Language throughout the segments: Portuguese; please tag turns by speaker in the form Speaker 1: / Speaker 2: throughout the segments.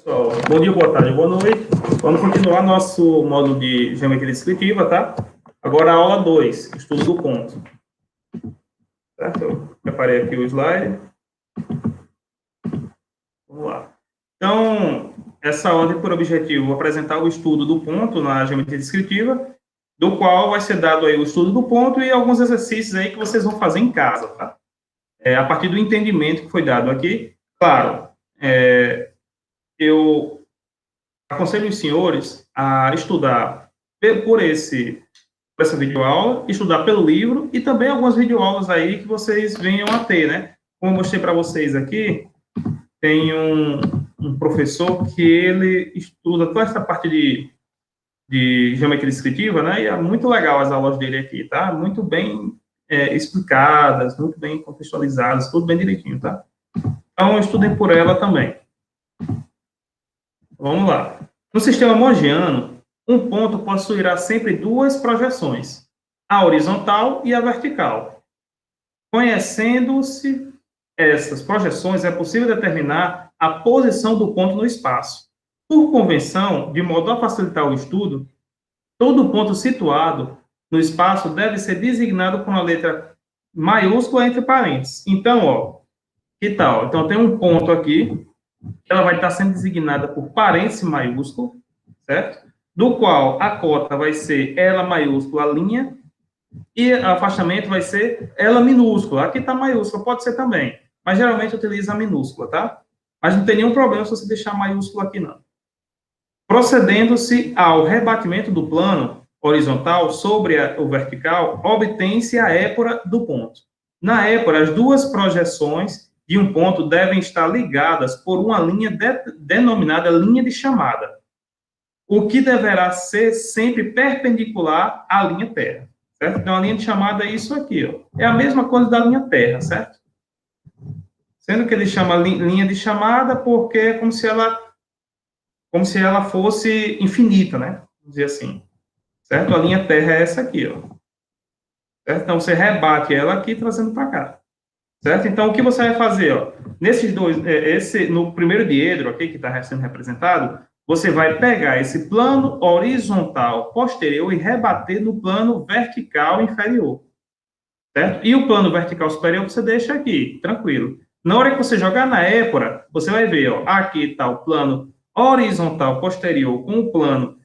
Speaker 1: Pessoal, bom dia, boa tarde, boa noite. Vamos continuar nosso módulo de geometria descritiva, tá? Agora a aula 2, estudo do ponto. Certo? Eu preparei aqui o slide. Vamos lá. Então, essa aula tem por objetivo apresentar o estudo do ponto na geometria descritiva, do qual vai ser dado aí o estudo do ponto e alguns exercícios aí que vocês vão fazer em casa, tá? A partir do entendimento que foi dado aqui. Claro, eu aconselho os senhores a estudar por essa videoaula, estudar pelo livro e também algumas videoaulas aí que vocês venham a ter, né? Como eu mostrei para vocês aqui, tem um professor que ele estuda toda essa parte de geometria descritiva, né? E é muito legal as aulas dele aqui, tá? Muito bem explicadas, muito bem contextualizadas, tudo bem direitinho, tá? Então, estudem por ela também. Vamos lá. No sistema mongiano, um ponto possuirá sempre duas projeções, a horizontal e a vertical. Conhecendo-se essas projeções, é possível determinar a posição do ponto no espaço. Por convenção, de modo a facilitar o estudo, todo ponto situado no espaço deve ser designado com uma letra maiúscula entre parênteses. Então, ó, que tal? Então, tem um ponto aqui, ela vai estar sendo designada por parênteses maiúsculo, certo? Do qual a cota vai ser ela maiúscula, linha, e o afastamento vai ser ela minúscula. Aqui está maiúscula, pode ser também, mas geralmente utiliza a minúscula, tá? Mas não tem nenhum problema se você deixar maiúscula aqui, não. Procedendo-se ao rebatimento do plano horizontal sobre o vertical, obtém-se a épora do ponto. Na épora, as duas projeções de um ponto devem estar ligadas por uma linha denominada linha de chamada, o que deverá ser sempre perpendicular à linha terra, certo? Então, a linha de chamada é isso aqui, ó. É a mesma coisa da linha terra, certo? Sendo que ele chama linha de chamada porque é como se ela fosse infinita, né? Vamos dizer assim, certo? A linha terra é essa aqui, ó. Certo? Então, você rebate ela aqui, trazendo para cá. Certo? Então, o que você vai fazer? Ó, nesses dois, no primeiro diedro aqui, que está sendo representado, você vai pegar esse plano horizontal posterior e rebater no plano vertical inferior. Certo? E o plano vertical superior você deixa aqui, tranquilo. Na hora que você jogar na épora, você vai ver, ó, aqui está o plano horizontal posterior com o plano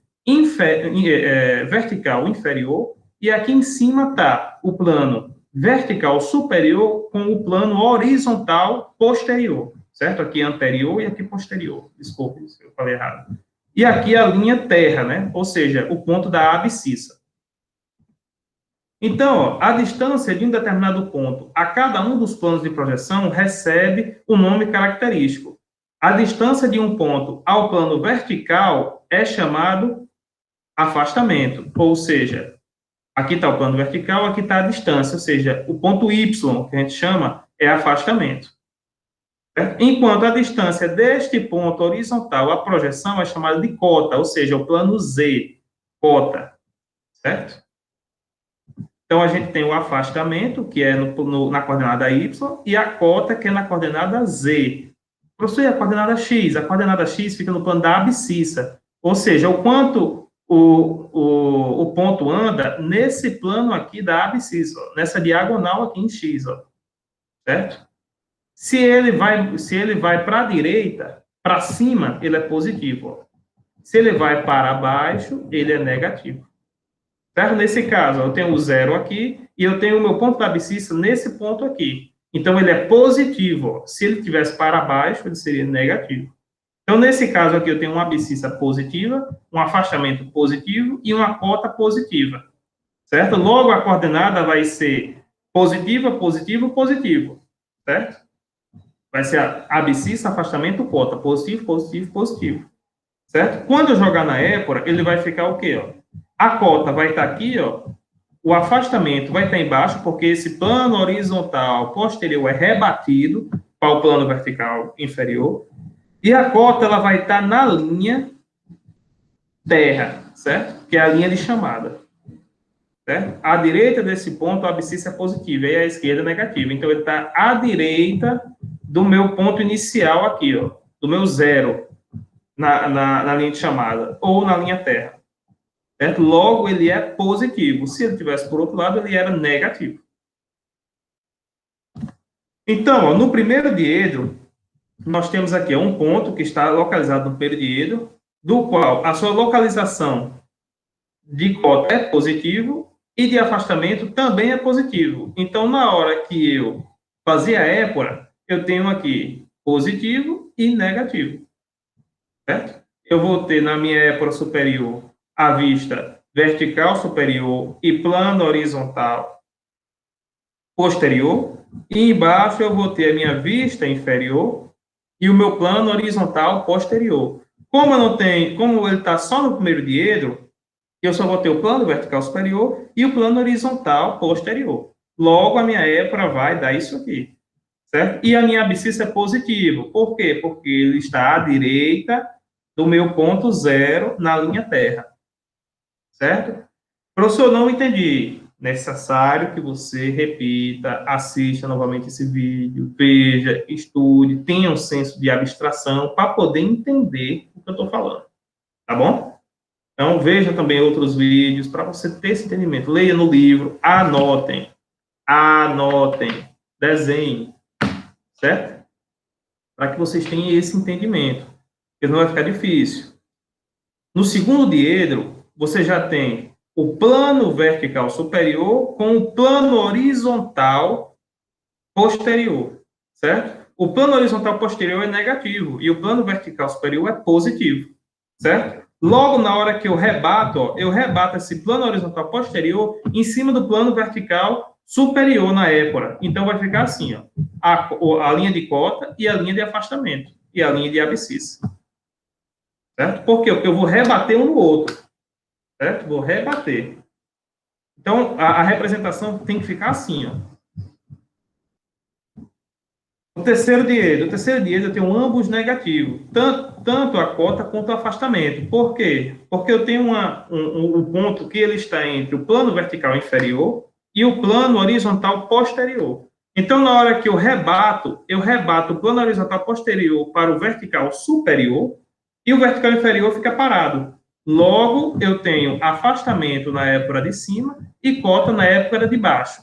Speaker 1: vertical inferior, e aqui em cima está o plano vertical superior com o plano horizontal posterior, certo? Aqui anterior e aqui posterior. Desculpe se eu falei errado. E aqui a linha terra, né? Ou seja, o ponto da abscissa. Então, ó, a distância de um determinado ponto a cada um dos planos de projeção recebe um nome característico. A distância de um ponto ao plano vertical é chamado afastamento, ou seja, aqui está o plano vertical, aqui está a distância, ou seja, o ponto Y, que a gente chama, é afastamento. Certo? Enquanto a distância deste ponto horizontal à projeção é chamada de cota, ou seja, o plano Z, cota. Certo? Então, a gente tem o afastamento, que é na coordenada Y, e a cota, que é na coordenada Z. Professor, a coordenada X? A coordenada X fica no plano da abscissa, ou seja, o quanto o ponto anda nesse plano aqui da abscissa, ó, nessa diagonal aqui em X, ó, certo? Se ele vai para a direita, para cima, ele é positivo, ó. Se ele vai para baixo, ele é negativo. Certo? Nesse caso, eu tenho o zero aqui e eu tenho o meu ponto da abscissa nesse ponto aqui. Então, ele é positivo, ó. Se ele estivesse para baixo, ele seria negativo. Então, nesse caso aqui, eu tenho uma abscissa positiva, um afastamento positivo e uma cota positiva, certo? Logo, a coordenada vai ser positiva, positivo, positivo, certo? Vai ser a abscissa, afastamento, cota, positivo, positivo, positivo, certo? Quando eu jogar na épora, ele vai ficar o quê, ó? A cota vai estar aqui, ó. O afastamento vai estar embaixo, porque esse plano horizontal posterior é rebatido para o plano vertical inferior. E a cota, ela vai estar na linha terra, certo? Que é a linha de chamada. Certo? À direita desse ponto, a abscissa é positiva, e à esquerda é negativa. Então, ele está à direita do meu ponto inicial aqui, ó, do meu zero. na linha de chamada, ou na linha terra. Certo? Logo, ele é positivo. Se ele tivesse por outro lado, ele era negativo. Então, ó, no primeiro diedro, nós temos aqui um ponto que está localizado no primeiro diedro, do qual a sua localização de cota é positivo e de afastamento também é positivo. Então, na hora que eu fazia a épora, eu tenho aqui positivo e negativo. Certo? Eu vou ter na minha épora superior a vista vertical superior e plano horizontal posterior. E embaixo eu vou ter a minha vista inferior e o meu plano horizontal posterior. Como eu não tenho, como ele está só no primeiro diedro, eu só vou ter o plano vertical superior e o plano horizontal posterior. Logo, a minha épora vai dar isso aqui, certo? E a minha abscissa é positivo. Por quê? Porque ele está à direita do meu ponto zero na linha terra, certo? Professor, não entendi. Necessário que você repita, assista novamente esse vídeo, veja, estude, tenha um senso de abstração para poder entender o que eu estou falando, tá bom? Então, veja também outros vídeos para você ter esse entendimento. Leia no livro, anotem, desenhem, certo? Para que vocês tenham esse entendimento, porque não vai ficar difícil. No segundo diedro, você já tem o plano vertical superior com o plano horizontal posterior, certo? O plano horizontal posterior é negativo e o plano vertical superior é positivo, certo? Logo, na hora que eu rebato, ó, eu rebato esse plano horizontal posterior em cima do plano vertical superior na épora. Então, vai ficar assim, ó, a linha de cota e a linha de afastamento, e a linha de abscissa. Certo? Por quê? Porque eu vou rebater um no outro. Certo? Vou rebater. Então, a representação tem que ficar assim, ó. O terceiro diedro eu tenho ambos negativos, tanto a cota quanto o afastamento. Por quê? Porque eu tenho um ponto que ele está entre o plano vertical inferior e o plano horizontal posterior. Então, na hora que eu rebato o plano horizontal posterior para o vertical superior e o vertical inferior fica parado. Logo, eu tenho afastamento na épora de cima e cota na épora de baixo.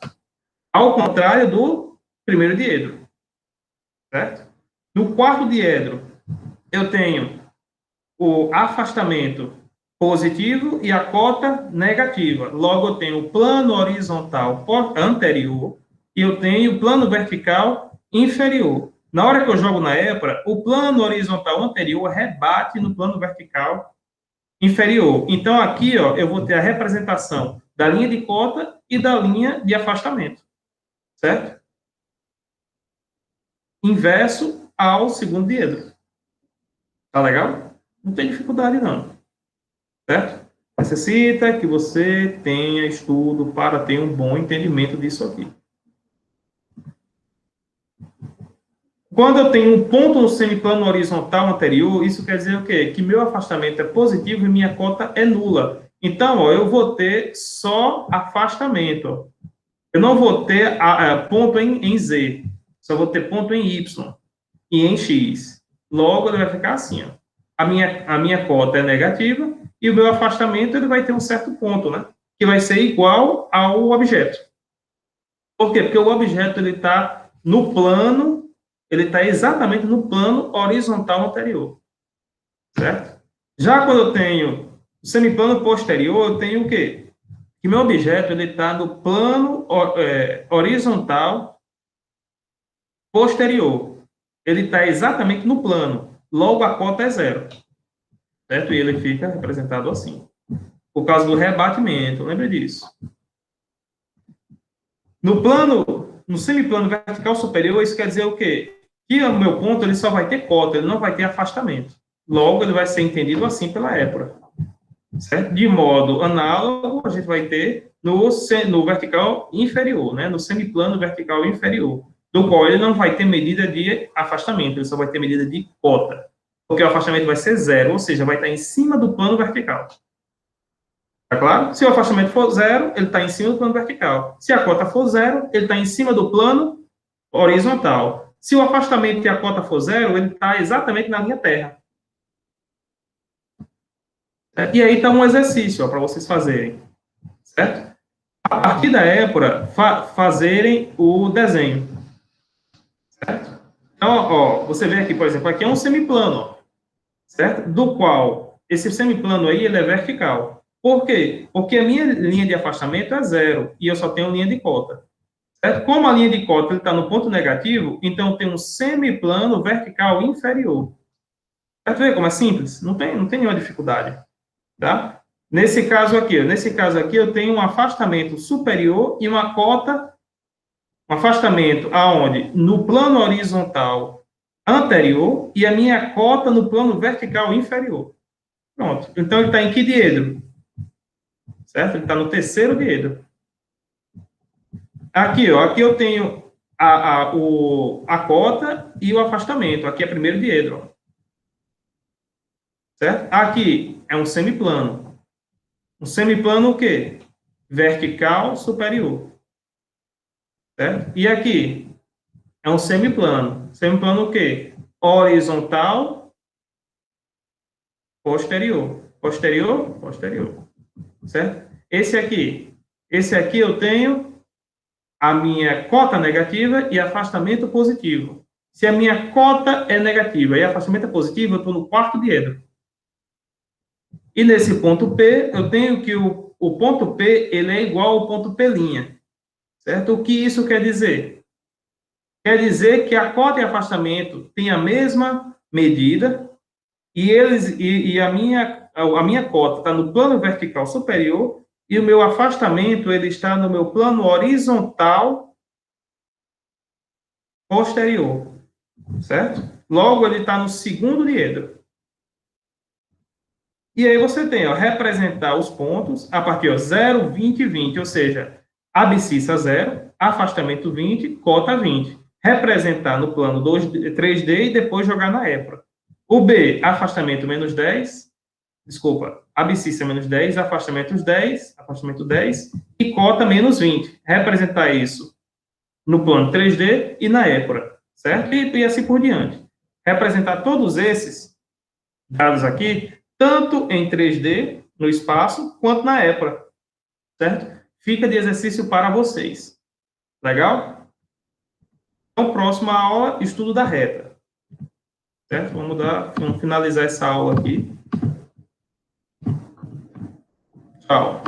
Speaker 1: Ao contrário do primeiro diedro. Certo? No quarto diedro, eu tenho o afastamento positivo e a cota negativa. Logo, eu tenho o plano horizontal anterior e eu tenho o plano vertical inferior. Na hora que eu jogo na épora, o plano horizontal anterior rebate no plano vertical inferior. Então, aqui, ó, eu vou ter a representação da linha de cota e da linha de afastamento. Certo? Inverso ao segundo diedro. Tá legal? Não tem dificuldade, não. Certo? Necessita que você tenha estudo para ter um bom entendimento disso aqui. Quando eu tenho um ponto no semiplano horizontal anterior, isso quer dizer o quê? Que meu afastamento é positivo e minha cota é nula. Então, ó, eu vou ter só afastamento. Ó. Eu não vou ter ponto em Z. Só vou ter ponto em Y e em X. Logo, ele vai ficar assim, ó. A minha cota é negativa e o meu afastamento ele vai ter um certo ponto, né? Que vai ser igual ao objeto. Por quê? Porque o objeto ele está no plano, ele está exatamente no plano horizontal anterior. Certo? Já quando eu tenho o semiplano posterior, eu tenho o quê? Que meu objeto ele está no plano horizontal posterior. Ele está exatamente no plano. Logo, a cota é zero. Certo? E ele fica representado assim. Por causa do rebatimento, lembre disso. No semiplano vertical superior, isso quer dizer o quê? Que o meu ponto ele só vai ter cota, ele não vai ter afastamento. Logo, ele vai ser entendido assim pela épora. Certo? De modo análogo, a gente vai ter no vertical inferior, né? No semiplano vertical inferior, do qual ele não vai ter medida de afastamento, ele só vai ter medida de cota. Porque o afastamento vai ser zero, ou seja, vai estar em cima do plano vertical. Tá claro? Se o afastamento for zero, ele está em cima do plano vertical. Se a cota for zero, ele está em cima do plano horizontal. Se o afastamento e a cota for zero, ele está exatamente na linha terra. E aí está um exercício para vocês fazerem, certo? A partir da épora, fazerem o desenho, certo? Então, ó, você vê aqui, por exemplo, aqui é um semiplano, ó, certo? Do qual esse semiplano aí ele é vertical. Por quê? Porque a minha linha de afastamento é zero e eu só tenho linha de cota. Certo? Como a linha de cota está no ponto negativo, então tem um semiplano vertical inferior. Certo? Vê como é simples? Não tem nenhuma dificuldade. Tá? Nesse caso aqui eu tenho um afastamento superior e uma cota, um afastamento aonde? No plano horizontal anterior e a minha cota no plano vertical inferior. Pronto. Então, ele está em que diedro? Certo? Ele está no terceiro diedro. Aqui, ó, aqui eu tenho a cota e o afastamento. Aqui é primeiro diedro. Ó. Certo? Aqui é um semiplano. Um semiplano o quê? Vertical superior. Certo? E aqui é um semiplano. Semiplano o quê? Horizontal posterior. Posterior? Posterior. Certo? Esse aqui eu tenho a minha cota negativa e afastamento positivo. Se a minha cota é negativa e afastamento é positivo, eu estou no quarto diedro. E nesse ponto P, eu tenho que o ponto P ele é igual ao ponto P'. Certo? O que isso quer dizer? Quer dizer que a cota e afastamento têm a mesma medida e a minha cota está no plano vertical superior e o meu afastamento ele está no meu plano horizontal posterior, certo? Logo, ele está no segundo diedro. E aí você tem, ó, representar os pontos a partir de 0, 20 e 20, ou seja, abscissa 0, afastamento 20, cota 20. Representar no plano 3D e depois jogar na épora. O B, afastamento menos 10, desculpa, abscissa menos 10, afastamento 10 e cota menos 20. Representar isso no plano 3D e na épora, certo? E assim por diante. Representar todos esses dados aqui, tanto em 3D, no espaço, quanto na épora, certo? Fica de exercício para vocês. Legal? Então, próxima aula, estudo da reta. Certo? Vamos finalizar essa aula aqui. Tchau.